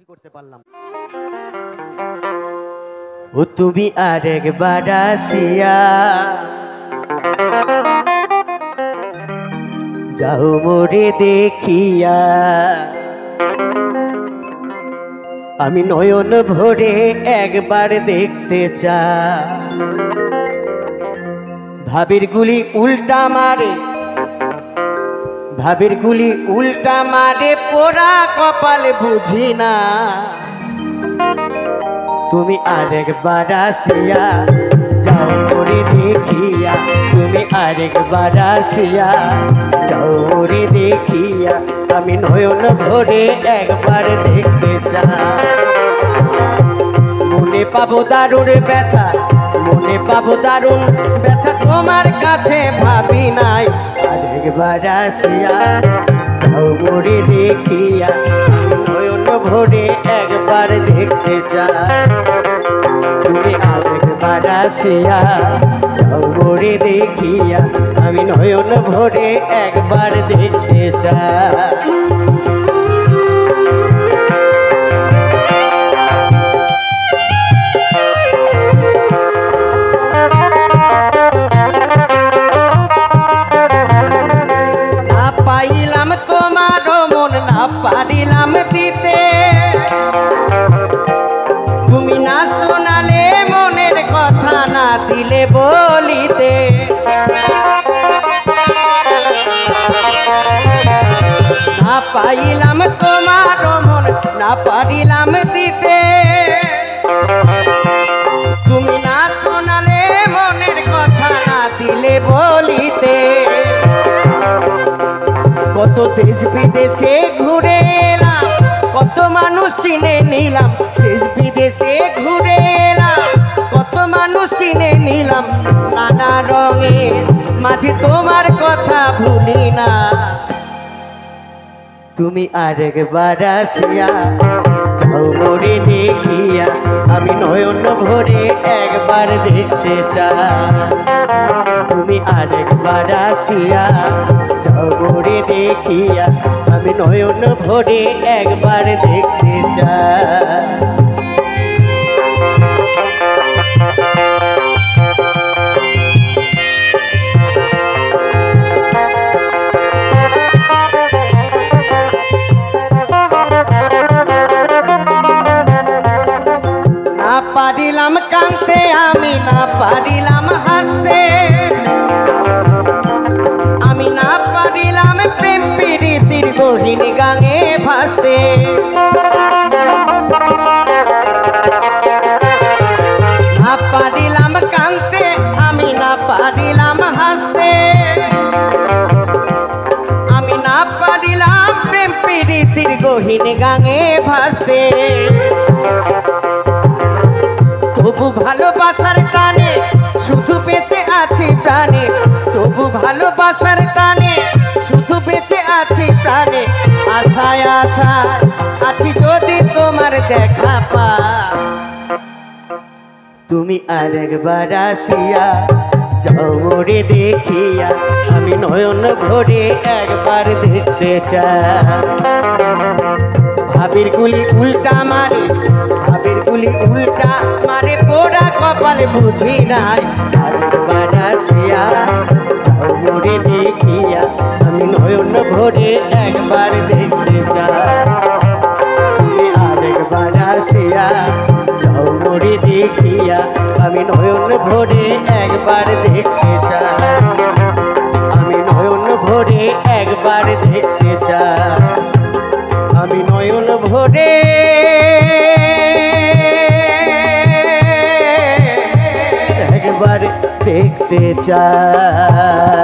খুশি করতে পারলাম। ও তুমি আরেকবার আসিয়া যাও মোরে দেখিয়া, আমি নয়ন ভরে একবার দেখতে চাই। ভাবির গুলি উল্টা মারে, ভাবির গুলি উল্টা মারে, পোড়া কপাল বুঝি না। তুমি আরেকবার আসিয়া যাও মোরে দেখিয়া, তুমি আরেকবার আসিয়া যাও মোরে দেখিয়া, আমি নয়ন ভরে একবার দেখতে চাই। মনে পাবো দারুণ ব্যথা, মনে পাবো দারুণ ব্যথা, তোমার কাছে ভাবি নাই। আরেকবার আসিয়া যাও মোরে দেখিয়া, নয়ন ভরে একবার দেখতে চাই। তুমি আরেকবার আসিয়া যাও মোরে দেখিয়া, আমি নয়ন ভরে একবার দেখতে চাই। পাইলাম তোমার মন না পারিলাম দিতে, তুমি না শোনালে মনের কথা না দিলে বলিতে। না পাইলাম তোমার মন না পারিলাম দিতে, তুমি না শোনালে মনের কথা না দিলে বলিতে। কত দেশ বিদেশে ঘুরে এলাম, কত মানুষ চিনে নিলাম, দেশ বিদেশে ঘুরে এলাম, কত মানুষ চিনে নিলাম। নানা রঙের মাঝে তোমার কথা ভুলি না। তুমি আরেকবার আসিয়া যাও মোরে দেখিয়া, আমি নয়ন ভরে একবার দেখতে চাই। তুমি আরেকবার আসিয়া যাও মোরে দেখিয়া, আমি নয়ন ভরে একবার দেখতে চাই। না পারিলাম কাঁদতে, আমি না পারিলাম হাসতে, আমি না পারিলাম প্রেম প্রীতির গহীন গাঙে ভাসতে। না পারিলাম কাঁদতে, আমি না পারিলাম হাসতে, আমি না পারিলাম প্রেম প্রীতির গহীন গাঙে ভাসতে। তবু ভালোবাসার টানে শুধু বেঁচে আছি প্রাণে, তবু ভালোবাসার টানে শুধু বেঁচে আছি প্রাণে। আশায় আশায় আছি যদি তোমার দেখা পা। তুমি আরেকবার আসিয়া যাও মোরে দেখিয়া, আমি নয়ন ভরে একবার দেখতে চাই। ভাবির গুলি উল্টা মারে, ভাবির গুলি উল্টা মারে, পোড়া কপাল বুঝি নাই। আরেকবার আসিয়া যাও মোরে দেখিয়া, আমি নয়ন ভরে একবার দেখতে চাই। তুমি আরেকবার আসিয়া যাও মোরে দেখিয়া, আমি নয়ন ভরে একবার দেখতে চাই। আমি নয়ন ভরে একবার দেখতে চাই, আমি নয়ন ভরে একবার দেখতে চাই।